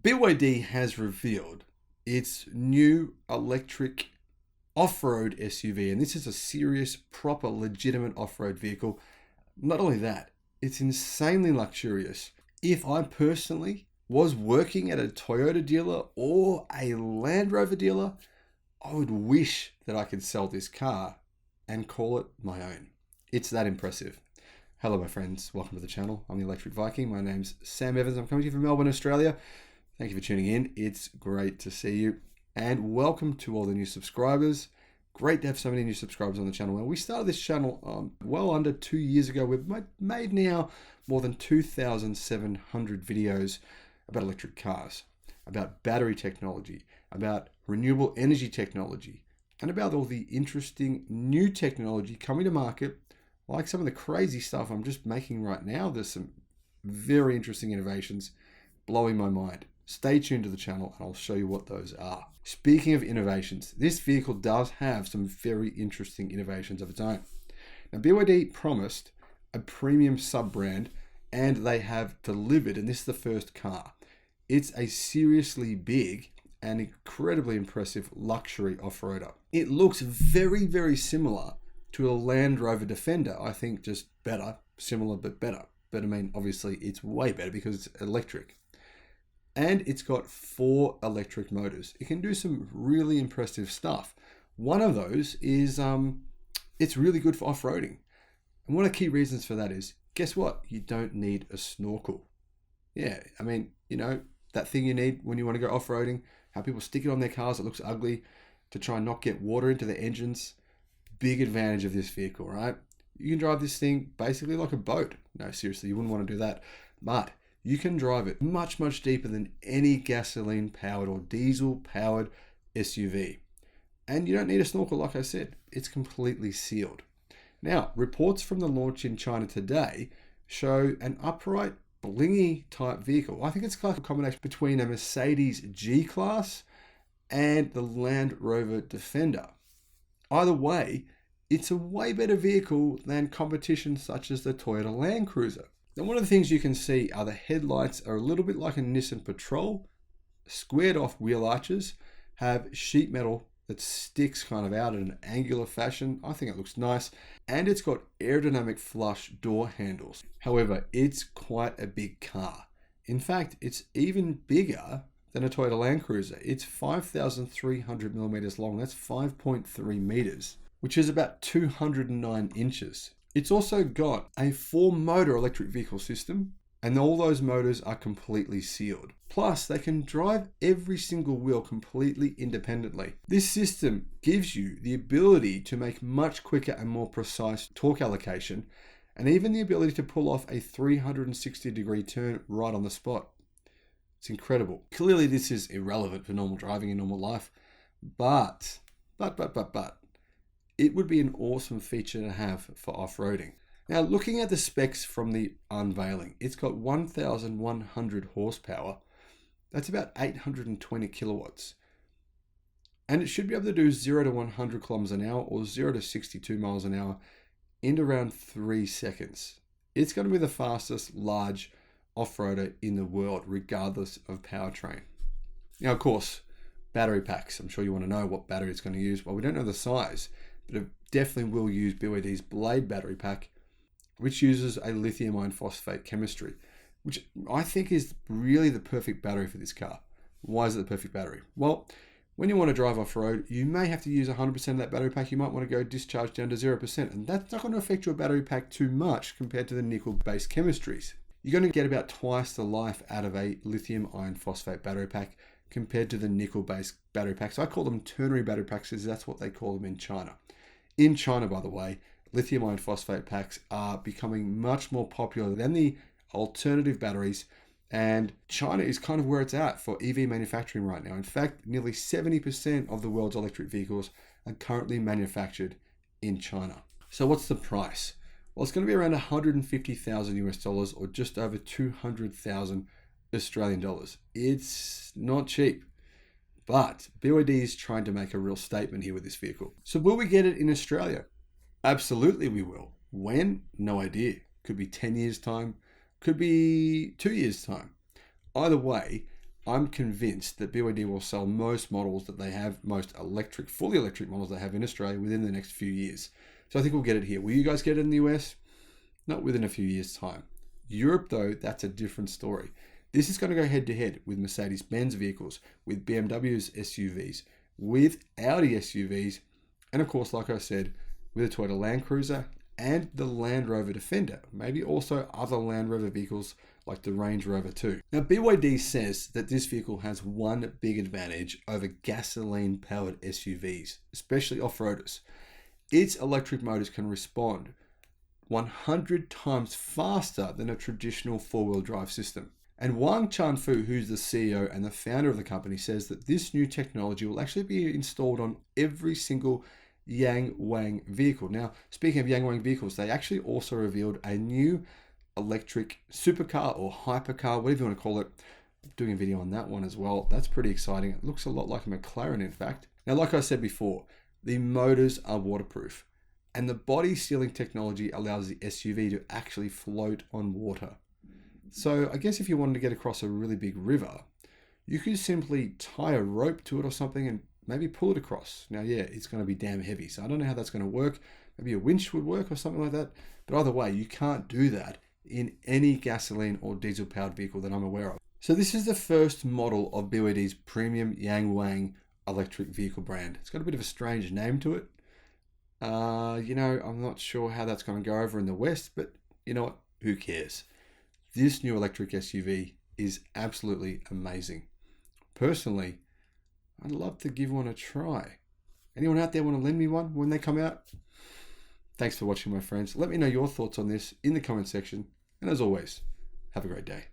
BYD has revealed its new electric off-road SUV, and this is a serious, proper, legitimate off-road vehicle. Not only that, it's insanely luxurious. If I personally was working at a Toyota dealer or a Land Rover dealer, I would wish that I could sell this car and call it my own. It's that impressive. Hello, my friends. Welcome to the channel. I'm the Electric Viking. My name's Sam Evans. I'm coming to you from Melbourne, Australia. Thank you for tuning in. It's great to see you. And welcome to all the new subscribers. Great to have so many new subscribers on the channel. Well, we started this channel well under 2 years ago. We've made now more than 2,700 videos about electric cars, about battery technology, about renewable energy technology, and about all the interesting new technology coming to market, like some of the crazy stuff I'm just making right now. There's some very interesting innovations blowing my mind. Stay tuned to the channel and I'll show you what those are. Speaking of innovations, this vehicle does have some very interesting innovations of its own. Now, BYD promised a premium sub-brand and they have delivered, and this is the first car. It's a seriously big and incredibly impressive luxury off-roader. It looks very, very similar to a Land Rover Defender. I think just better, similar but better. But I mean, obviously it's way better because it's electric. And it's got 4 electric motors. It can do some really impressive stuff. One of those is it's really good for off-roading. And one of the key reasons for that is, guess what? You don't need a snorkel. Yeah, I mean, you know, that thing you need when you want to go off-roading, how people stick it on their cars, it looks ugly, to try and not get water into the engines. Big advantage of this vehicle, right? You can drive this thing basically like a boat. No, seriously, you wouldn't want to do that. But you can drive it much, much deeper than any gasoline-powered or diesel-powered SUV. And you don't need a snorkel, like I said. It's completely sealed. Now, reports from the launch in China today show an upright, blingy type vehicle. I think it's like a combination between a Mercedes G-Class and the Land Rover Defender. Either way, it's a way better vehicle than competition such as the Toyota Land Cruiser. Now, one of the things you can see are the headlights are a little bit like a Nissan Patrol, squared off wheel arches, have sheet metal that sticks kind of out in an angular fashion. I think it looks nice. And it's got aerodynamic flush door handles. However, it's quite a big car. In fact, it's even bigger than a Toyota Land Cruiser. It's 5,300 millimeters long. That's 5.3 meters, which is about 209 inches. It's also got a 4-motor electric vehicle system, and all those motors are completely sealed. Plus, they can drive every single wheel completely independently. This system gives you the ability to make much quicker and more precise torque allocation, and even the ability to pull off a 360-degree turn right on the spot. It's incredible. Clearly, this is irrelevant for normal driving in normal life, but, it would be an awesome feature to have for off-roading. Now, looking at the specs from the unveiling, it's got 1,100 horsepower. That's about 820 kilowatts. And it should be able to do 0 to 100 kilometers an hour or 0 to 62 miles an hour in around 3 seconds. It's going to be the fastest large off-roader in the world, regardless of powertrain. Now, of course, battery packs. I'm sure you want to know what battery it's going to use. Well, we don't know the size, but it definitely will use BYD's Blade battery pack, which uses a lithium iron phosphate chemistry, which I think is really the perfect battery for this car. Why is it the perfect battery? Well, when you want to drive off-road, you may have to use 100% of that battery pack. You might want to go discharge down to 0%, and that's not going to affect your battery pack too much compared to the nickel-based chemistries. You're going to get about twice the life out of a lithium iron phosphate battery pack compared to the nickel-based battery packs. I call them ternary battery packs because that's what they call them in China. In China, by the way, lithium iron phosphate packs are becoming much more popular than the alternative batteries, and China is kind of where it's at for EV manufacturing right now. In fact, nearly 70% of the world's electric vehicles are currently manufactured in China. So what's the price? Well, it's going to be around 150,000 US dollars or just over 200,000 Australian dollars. It's not cheap. But BYD is trying to make a real statement here with this vehicle. So will we get it in Australia? Absolutely we will. When? No idea. Could be 10 years time, could be 2 years time. Either way, I'm convinced that BYD will sell most models that they have, most electric, fully electric models they have in Australia within the next few years. So I think we'll get it here. Will you guys get it in the US? Not within a few years' time. Europe, though, that's a different story. This is going to go head to head with Mercedes-Benz vehicles, with BMW's SUVs, with Audi SUVs, and of course, like I said, with a Toyota Land Cruiser and the Land Rover Defender, maybe also other Land Rover vehicles like the Range Rover too. Now, BYD says that this vehicle has one big advantage over gasoline-powered SUVs, especially off-roaders. Its electric motors can respond 100 times faster than a traditional four-wheel drive system. And Wang Chuanfu, who's the CEO and the founder of the company, says that this new technology will actually be installed on every single Yangwang vehicle. Now, speaking of Yangwang vehicles, they actually also revealed a new electric supercar or hypercar, whatever you want to call it. I'm doing a video on that one as well. That's pretty exciting. It looks a lot like a McLaren, in fact. Now, like I said before, the motors are waterproof, and the body sealing technology allows the SUV to actually float on water. So I guess if you wanted to get across a really big river, you could simply tie a rope to it or something and maybe pull it across. Now, yeah, it's going to be damn heavy, so I don't know how that's going to work. Maybe a winch would work or something like that. But either way, you can't do that in any gasoline or diesel powered vehicle that I'm aware of. So this is the first model of BYD's premium Yangwang electric vehicle brand. It's got a bit of a strange name to it. I'm not sure how that's going to go over in the West, but you know what? Who cares? This new electric SUV is absolutely amazing. Personally, I'd love to give one a try. Anyone out there want to lend me one when they come out? Thanks for watching, my friends. Let me know your thoughts on this in the comment section. And as always, have a great day.